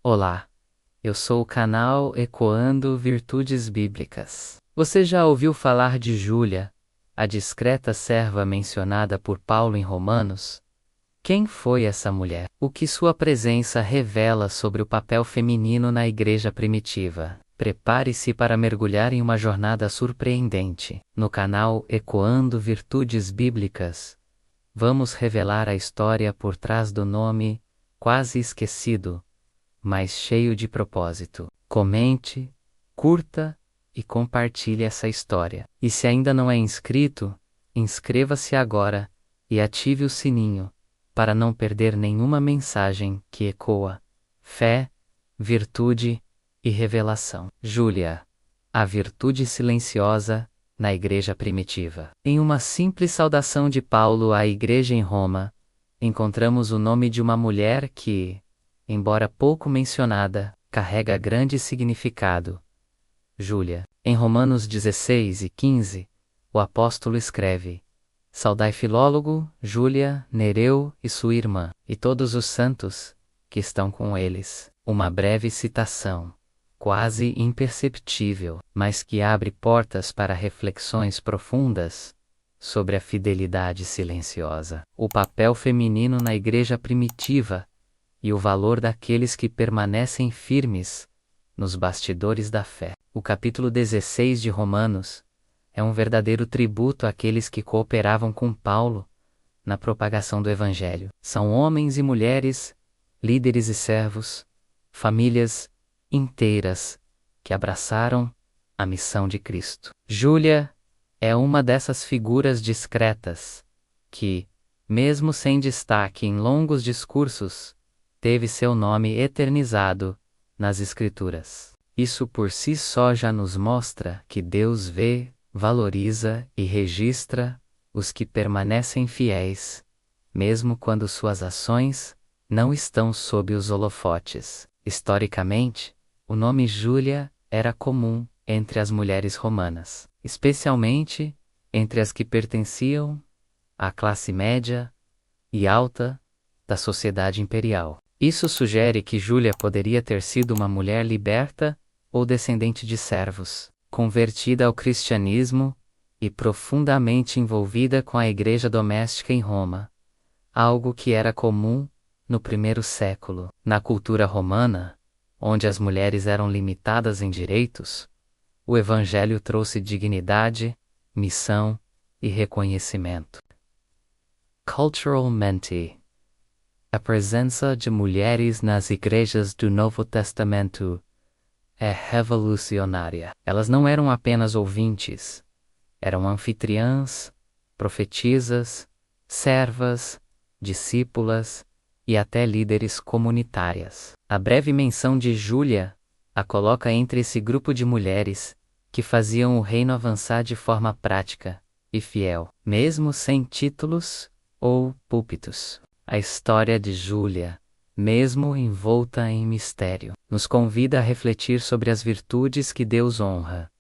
Olá, eu sou o canal Ecoando Virtudes Bíblicas. Você já ouviu falar de Júlia, a discreta serva mencionada por Paulo em Romanos? Quem foi essa mulher? O que sua presença revela sobre o papel feminino na igreja primitiva? Prepare-se para mergulhar em uma jornada surpreendente. No canal Ecoando Virtudes Bíblicas, vamos revelar a história por trás do nome, quase esquecido, mas cheio de propósito. Comente, curta e compartilhe essa história. E se ainda não é inscrito, inscreva-se agora e ative o sininho para não perder nenhuma mensagem que ecoa fé, virtude e revelação. Júlia, a virtude silenciosa na igreja primitiva. Em uma simples saudação de Paulo à igreja em Roma, encontramos o nome de uma mulher que, embora pouco mencionada, carrega grande significado. Júlia. Em Romanos 16 e 15, o apóstolo escreve: Saudai Filólogo, Júlia, Nereu e sua irmã, e todos os santos que estão com eles. Uma breve citação, quase imperceptível, mas que abre portas para reflexões profundas sobre a fidelidade silenciosa, o papel feminino na igreja primitiva e o valor daqueles que permanecem firmes nos bastidores da fé. O capítulo 16 de Romanos é um verdadeiro tributo àqueles que cooperavam com Paulo na propagação do Evangelho. São homens e mulheres, líderes e servos, famílias inteiras que abraçaram a missão de Cristo. Júlia é uma dessas figuras discretas que, mesmo sem destaque em longos discursos, teve seu nome eternizado nas Escrituras. Isso por si só já nos mostra que Deus vê, valoriza e registra os que permanecem fiéis, mesmo quando suas ações não estão sob os holofotes. Historicamente, o nome Júlia era comum entre as mulheres romanas, especialmente entre as que pertenciam à classe média e alta da sociedade imperial. Isso sugere que Júlia poderia ter sido uma mulher liberta ou descendente de servos, convertida ao cristianismo e profundamente envolvida com a igreja doméstica em Roma, algo que era comum no primeiro século. Na cultura romana, onde as mulheres eram limitadas em direitos, o Evangelho trouxe dignidade, missão e reconhecimento. Culturalmente, a presença de mulheres nas igrejas do Novo Testamento é revolucionária. Elas não eram apenas ouvintes, eram anfitriãs, profetisas, servas, discípulas e até líderes comunitárias. A breve menção de Júlia a coloca entre esse grupo de mulheres que faziam o reino avançar de forma prática e fiel, mesmo sem títulos ou púlpitos. A história de Júlia, mesmo envolta em mistério, nos convida a refletir sobre as virtudes que Deus honra: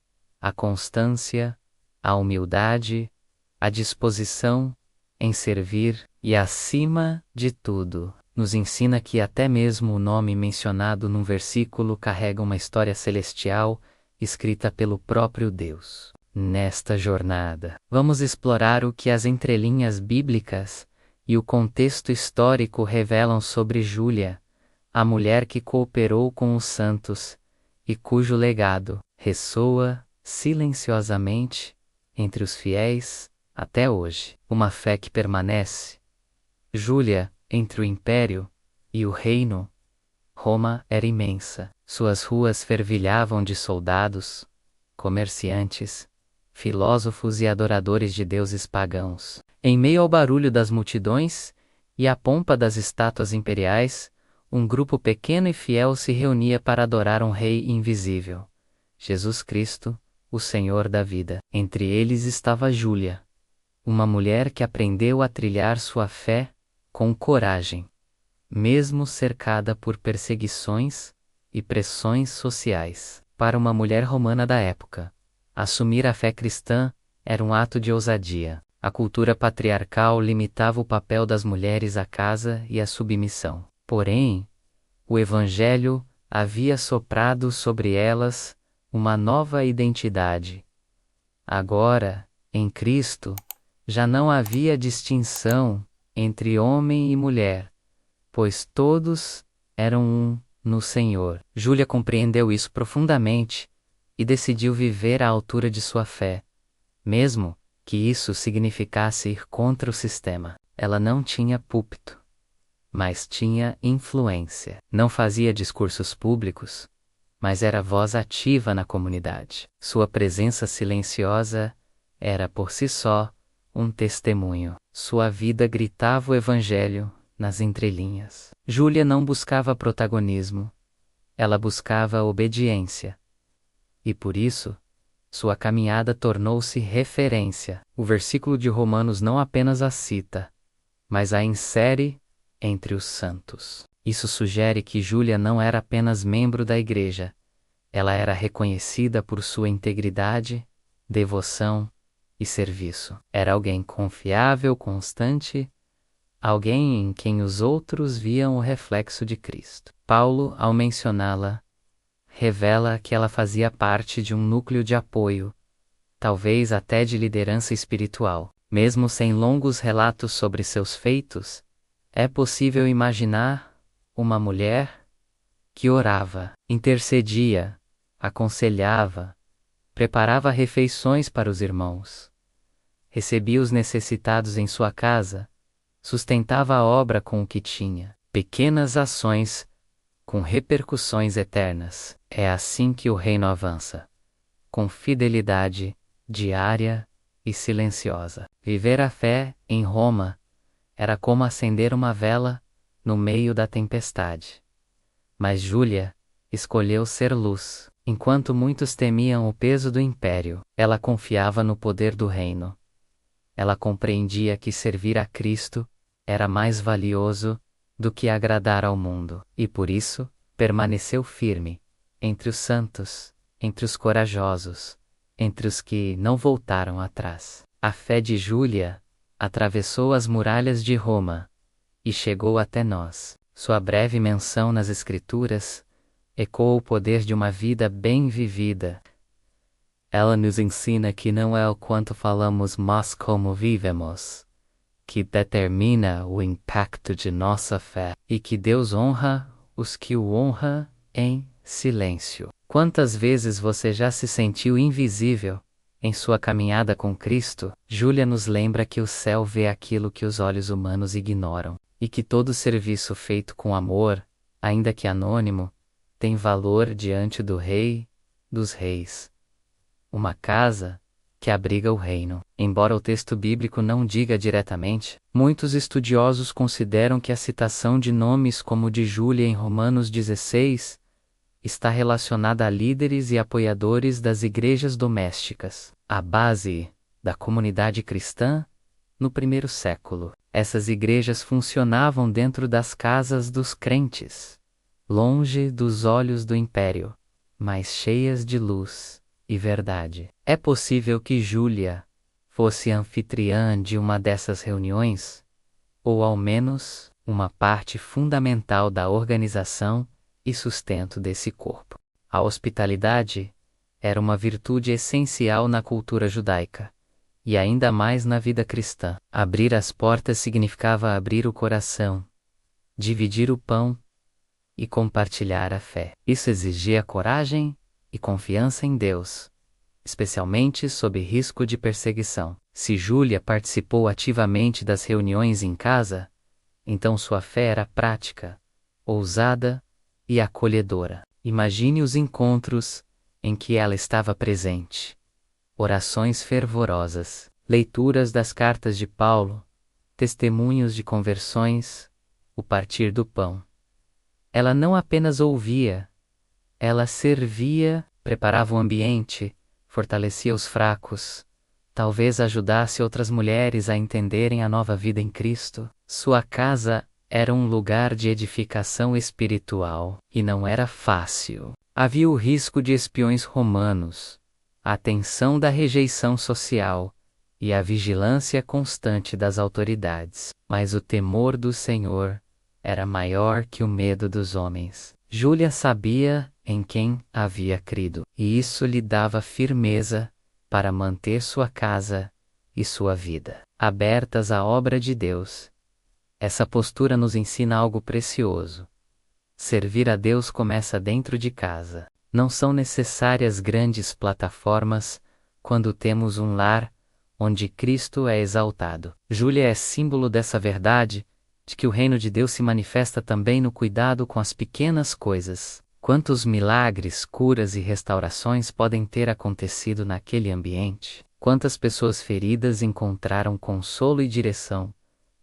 a constância, a humildade, a disposição em servir e, acima de tudo, nos ensina que até mesmo o nome mencionado num versículo carrega uma história celestial escrita pelo próprio Deus. Nesta jornada, vamos explorar o que as entrelinhas bíblicas e o contexto histórico revelam sobre Júlia, a mulher que cooperou com os santos e cujo legado ressoa silenciosamente entre os fiéis até hoje. Uma fé que permanece. Júlia, entre o império e o reino, Roma era imensa. Suas ruas fervilhavam de soldados, comerciantes, filósofos e adoradores de deuses pagãos. Em meio ao barulho das multidões e à pompa das estátuas imperiais, um grupo pequeno e fiel se reunia para adorar um rei invisível, Jesus Cristo, o Senhor da vida. Entre eles estava Júlia, uma mulher que aprendeu a trilhar sua fé com coragem, mesmo cercada por perseguições e pressões sociais. Para uma mulher romana da época, assumir a fé cristã era um ato de ousadia. A cultura patriarcal limitava o papel das mulheres à casa e à submissão. Porém, o Evangelho havia soprado sobre elas uma nova identidade. Agora, em Cristo, já não havia distinção entre homem e mulher, pois todos eram um no Senhor. Júlia compreendeu isso profundamente e decidiu viver à altura de sua fé, mesmo que isso significasse ir contra o sistema. Ela não tinha púlpito, mas tinha influência. Não fazia discursos públicos, mas era voz ativa na comunidade. Sua presença silenciosa era por si só um testemunho. Sua vida gritava o evangelho nas entrelinhas. Júlia não buscava protagonismo, ela buscava obediência. E por isso, sua caminhada tornou-se referência. O versículo de Romanos não apenas a cita, mas a insere entre os santos. Isso sugere que Júlia não era apenas membro da igreja, ela era reconhecida por sua integridade, devoção e serviço. Era alguém confiável, constante, alguém em quem os outros viam o reflexo de Cristo. Paulo, ao mencioná-la, revela que ela fazia parte de um núcleo de apoio, talvez até de liderança espiritual. Mesmo sem longos relatos sobre seus feitos, é possível imaginar uma mulher que orava, intercedia, aconselhava, preparava refeições para os irmãos, recebia os necessitados em sua casa, sustentava a obra com o que tinha. Pequenas ações com repercussões eternas. É assim que o reino avança, com fidelidade diária e silenciosa. Viver a fé em Roma era como acender uma vela no meio da tempestade. Mas Júlia escolheu ser luz. Enquanto muitos temiam o peso do império, ela confiava no poder do reino. Ela compreendia que servir a Cristo era mais valioso do que agradar ao mundo, e por isso permaneceu firme entre os santos, entre os corajosos, entre os que não voltaram atrás. A fé de Júlia atravessou as muralhas de Roma e chegou até nós. Sua breve menção nas Escrituras ecoa o poder de uma vida bem vivida. Ela nos ensina que não é o quanto falamos, mas como vivemos, que determina o impacto de nossa fé, e que Deus honra os que o honram em silêncio. Quantas vezes você já se sentiu invisível em sua caminhada com Cristo? Júlia nos lembra que o céu vê aquilo que os olhos humanos ignoram, e que todo serviço feito com amor, ainda que anônimo, tem valor diante do Rei dos Reis. Uma casa que abriga o reino. Embora o texto bíblico não diga diretamente, muitos estudiosos consideram que a citação de nomes como o de Júlia em Romanos 16 está relacionada a líderes e apoiadores das igrejas domésticas, a base da comunidade cristã no primeiro século. Essas igrejas funcionavam dentro das casas dos crentes, longe dos olhos do império, mas cheias de luz e verdade. É possível que Júlia fosse anfitriã de uma dessas reuniões, ou ao menos uma parte fundamental da organização e sustento desse corpo. A hospitalidade era uma virtude essencial na cultura judaica, e ainda mais na vida cristã. Abrir as portas significava abrir o coração, dividir o pão e compartilhar a fé. Isso exigia coragem e confiança em Deus, especialmente sob risco de perseguição. Se Júlia participou ativamente das reuniões em casa, então sua fé era prática, ousada e acolhedora. Imagine os encontros em que ela estava presente. Orações fervorosas, leituras das cartas de Paulo, testemunhos de conversões, o partir do pão. Ela não apenas ouvia, ela servia, preparava o ambiente, fortalecia os fracos, talvez ajudasse outras mulheres a entenderem a nova vida em Cristo. Sua casa era um lugar de edificação espiritual, e não era fácil. Havia o risco de espiões romanos, a tensão da rejeição social e a vigilância constante das autoridades. Mas o temor do Senhor era maior que o medo dos homens. Júlia sabia em quem havia crido, e isso lhe dava firmeza para manter sua casa e sua vida abertas à obra de Deus. Essa postura nos ensina algo precioso. Servir a Deus começa dentro de casa. Não são necessárias grandes plataformas quando temos um lar onde Cristo é exaltado. Júlia é símbolo dessa verdade, de que o reino de Deus se manifesta também no cuidado com as pequenas coisas. Quantos milagres, curas e restaurações podem ter acontecido naquele ambiente? Quantas pessoas feridas encontraram consolo e direção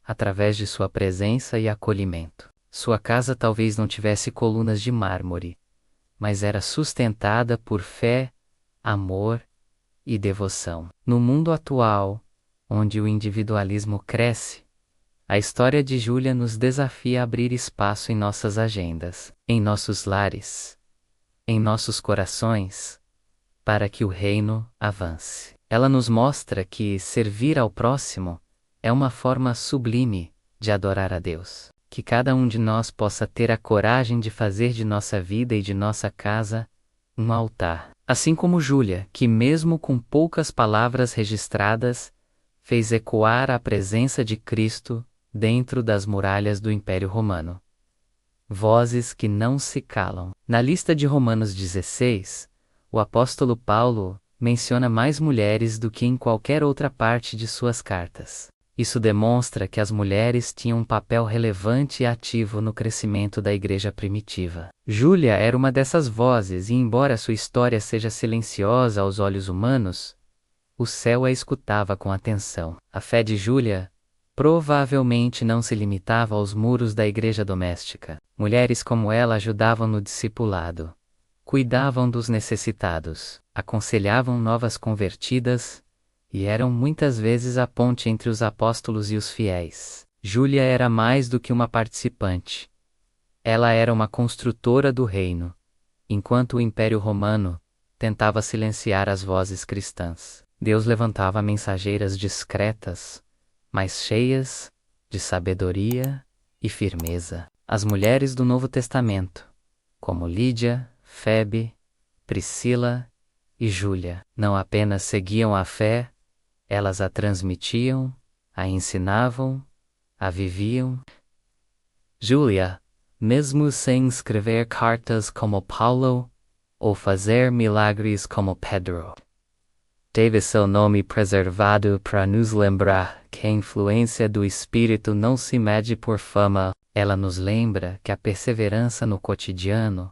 através de sua presença e acolhimento? Sua casa talvez não tivesse colunas de mármore, mas era sustentada por fé, amor e devoção. No mundo atual, onde o individualismo cresce, a história de Júlia nos desafia a abrir espaço em nossas agendas, em nossos lares, em nossos corações, para que o reino avance. Ela nos mostra que servir ao próximo é uma forma sublime de adorar a Deus. Que cada um de nós possa ter a coragem de fazer de nossa vida e de nossa casa um altar. Assim como Júlia, que mesmo com poucas palavras registradas, fez ecoar a presença de Cristo dentro das muralhas do Império Romano. Vozes que não se calam. Na lista de Romanos 16, o apóstolo Paulo menciona mais mulheres do que em qualquer outra parte de suas cartas. Isso demonstra que as mulheres tinham um papel relevante e ativo no crescimento da igreja primitiva. Júlia era uma dessas vozes e, embora sua história seja silenciosa aos olhos humanos, o céu a escutava com atenção. A fé de Júlia provavelmente não se limitava aos muros da igreja doméstica. Mulheres como ela ajudavam no discipulado, cuidavam dos necessitados, aconselhavam novas convertidas, e eram muitas vezes a ponte entre os apóstolos e os fiéis. Júlia era mais do que uma participante. Ela era uma construtora do reino, enquanto o Império Romano tentava silenciar as vozes cristãs. Deus levantava mensageiras discretas, mas cheias de sabedoria e firmeza. As mulheres do Novo Testamento, como Lídia, Febe, Priscila e Júlia, não apenas seguiam a fé, elas a transmitiam, a ensinavam, a viviam. Júlia, mesmo sem escrever cartas como Paulo, ou fazer milagres como Pedro, teve seu nome preservado para nos lembrar que a influência do Espírito não se mede por fama. Ela nos lembra que a perseverança no cotidiano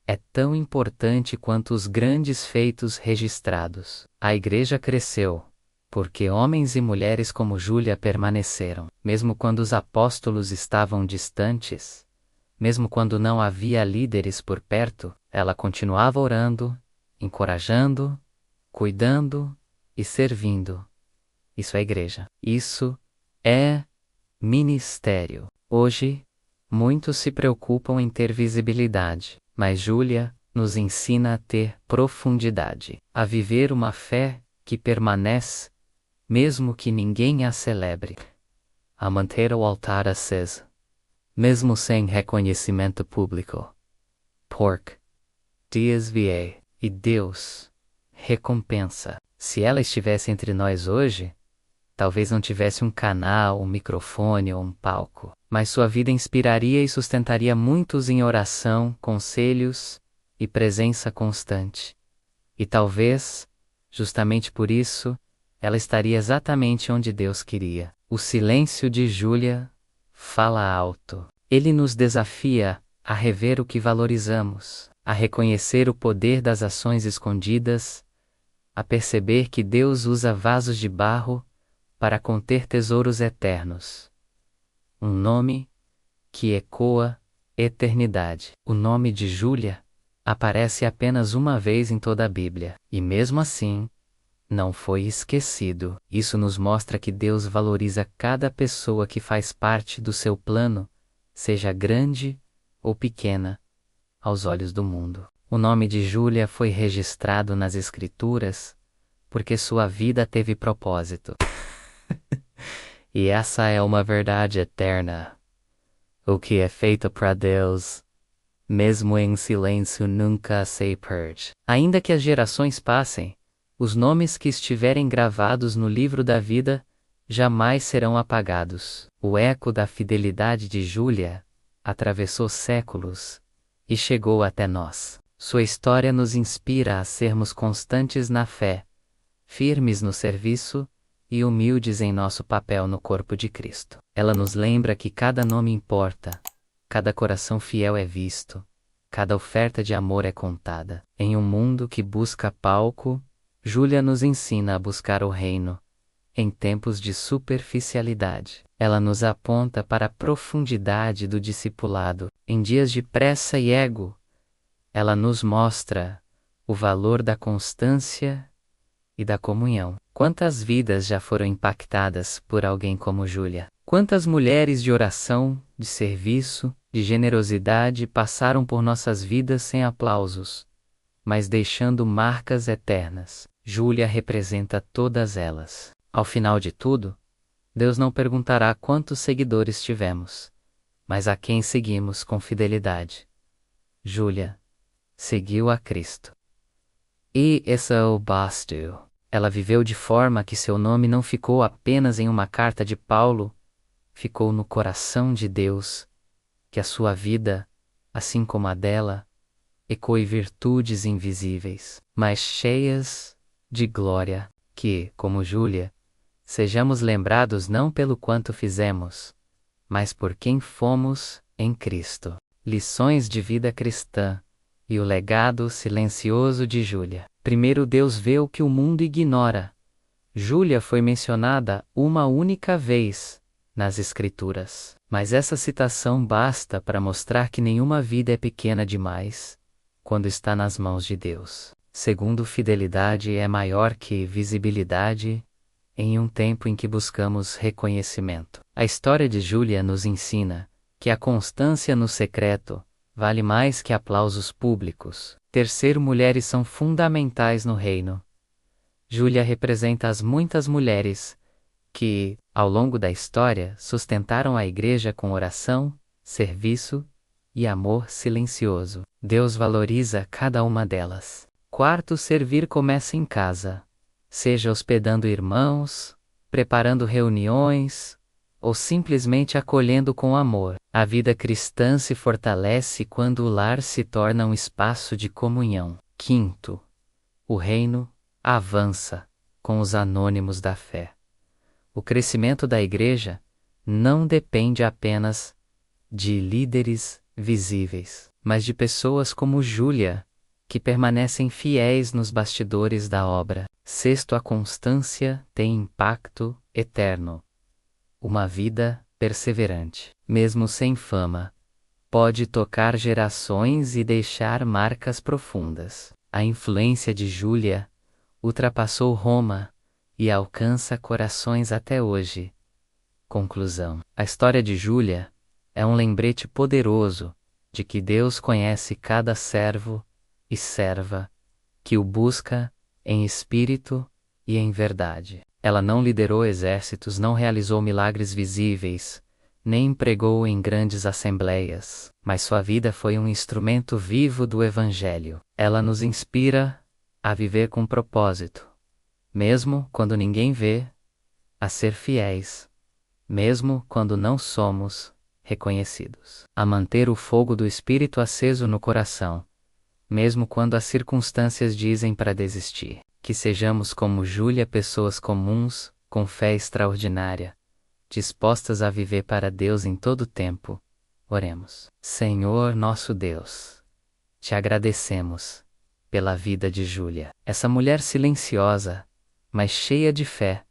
é tão importante quanto os grandes feitos registrados. A igreja cresceu porque homens e mulheres como Júlia permaneceram, mesmo quando os apóstolos estavam distantes, mesmo quando não havia líderes por perto, ela continuava orando, encorajando, cuidando e servindo. Isso é igreja. Isso é ministério. Hoje, muitos se preocupam em ter visibilidade, mas Júlia nos ensina a ter profundidade, a viver uma fé que permanece, mesmo que ninguém a celebre, a manter o altar aceso, mesmo sem reconhecimento público. Porque Dias VA e Deus recompensa. Se ela estivesse entre nós hoje, talvez não tivesse um canal, um microfone ou um palco, mas sua vida inspiraria e sustentaria muitos em oração, conselhos e presença constante. E talvez, justamente por isso, ela estaria exatamente onde Deus queria. O silêncio de Júlia fala alto. Ele nos desafia a rever o que valorizamos, a reconhecer o poder das ações escondidas, a perceber que Deus usa vasos de barro para conter tesouros eternos. Um nome que ecoa eternidade. O nome de Júlia aparece apenas uma vez em toda a Bíblia, e mesmo assim, não foi esquecido. Isso nos mostra que Deus valoriza cada pessoa que faz parte do seu plano, seja grande ou pequena, aos olhos do mundo. O nome de Júlia foi registrado nas Escrituras porque sua vida teve propósito. E essa é uma verdade eterna. O que é feito para Deus Mesmo em silêncio nunca se perde. Ainda que as gerações passem, os nomes que estiverem gravados no livro da vida jamais serão apagados. O eco da fidelidade de Júlia atravessou séculos e chegou até nós. Sua história nos inspira a sermos constantes na fé, firmes no serviço e humildes em nosso papel no corpo de Cristo. Ela nos lembra que cada nome importa, cada coração fiel é visto, cada oferta de amor é contada. Em um mundo que busca palco, Júlia nos ensina a buscar o reino. Em tempos de superficialidade, ela nos aponta para a profundidade do discipulado. Em dias de pressa e ego, ela nos mostra o valor da constância e da comunhão. Quantas vidas já foram impactadas por alguém como Júlia? Quantas mulheres de oração, de serviço, de generosidade passaram por nossas vidas sem aplausos, mas deixando marcas eternas? Júlia representa todas elas. Ao final de tudo, Deus não perguntará quantos seguidores tivemos, mas a quem seguimos com fidelidade. Júlia seguiu a Cristo. E essa o bastou. Ela viveu de forma que seu nome não ficou apenas em uma carta de Paulo, ficou no coração de Deus, que a sua vida, assim como a dela, ecoe virtudes invisíveis, mas cheias de glória, que, como Júlia, sejamos lembrados não pelo quanto fizemos, mas por quem fomos em Cristo. Lições de vida cristã e o legado silencioso de Júlia. Primeiro, Deus vê o que o mundo ignora. Júlia foi mencionada uma única vez nas Escrituras, mas essa citação basta para mostrar que nenhuma vida é pequena demais quando está nas mãos de Deus. Segundo, fidelidade é maior que visibilidade em um tempo em que buscamos reconhecimento. A história de Júlia nos ensina que a constância no secreto vale mais que aplausos públicos. Terceiro, mulheres são fundamentais no reino. Júlia representa as muitas mulheres que, ao longo da história, sustentaram a igreja com oração, serviço e amor silencioso. Deus valoriza cada uma delas. Quarto, servir começa em casa. Seja hospedando irmãos, preparando reuniões, ou simplesmente acolhendo com amor. A vida cristã se fortalece quando o lar se torna um espaço de comunhão. Quinto, o reino avança com os anônimos da fé. O crescimento da igreja não depende apenas de líderes visíveis, mas de pessoas como Júlia, que permanecem fiéis nos bastidores da obra. Sexto, a constância tem impacto eterno. Uma vida perseverante, mesmo sem fama, pode tocar gerações e deixar marcas profundas. A influência de Júlia ultrapassou Roma e alcança corações até hoje. Conclusão: a história de Júlia é um lembrete poderoso de que Deus conhece cada servo e serva que o busca em espírito e em verdade. Ela não liderou exércitos, não realizou milagres visíveis, nem pregou em grandes assembleias, mas sua vida foi um instrumento vivo do Evangelho. Ela nos inspira a viver com propósito, mesmo quando ninguém vê, a ser fiéis, mesmo quando não somos reconhecidos, a manter o fogo do Espírito aceso no coração, mesmo quando as circunstâncias dizem para desistir. Que sejamos como Júlia, pessoas comuns, com fé extraordinária, dispostas a viver para Deus em todo tempo. Oremos. Senhor nosso Deus, te agradecemos pela vida de Júlia, essa mulher silenciosa, mas cheia de fé,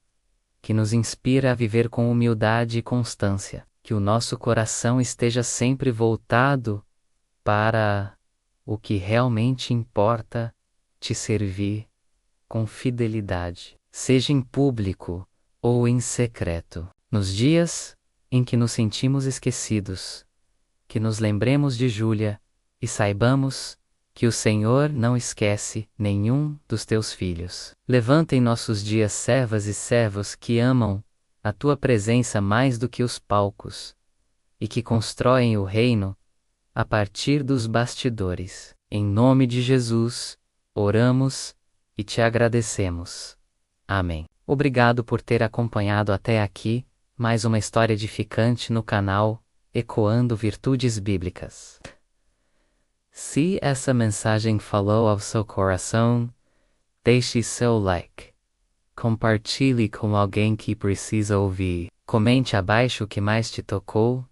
que nos inspira a viver com humildade e constância. Que o nosso coração esteja sempre voltado para o que realmente importa, te servir com fidelidade, seja em público ou em secreto. Nos dias em que nos sentimos esquecidos, que nos lembremos de Júlia e saibamos que o Senhor não esquece nenhum dos teus filhos. Levanta em nossos dias servas e servos que amam a tua presença mais do que os palcos e que constroem o reino a partir dos bastidores. Em nome de Jesus, oramos e te agradecemos. Amém. Obrigado por ter acompanhado até aqui, mais uma história edificante no canal Ecoando Virtudes Bíblicas. Se essa mensagem falou ao seu coração, deixe seu like. Compartilhe com alguém que precisa ouvir. Comente abaixo o que mais te tocou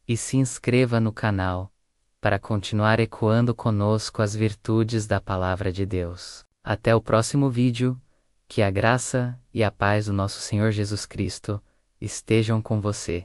e se inscreva no canal para continuar ecoando conosco as virtudes da Palavra de Deus. Até o próximo vídeo, que a graça e a paz do nosso Senhor Jesus Cristo estejam com você.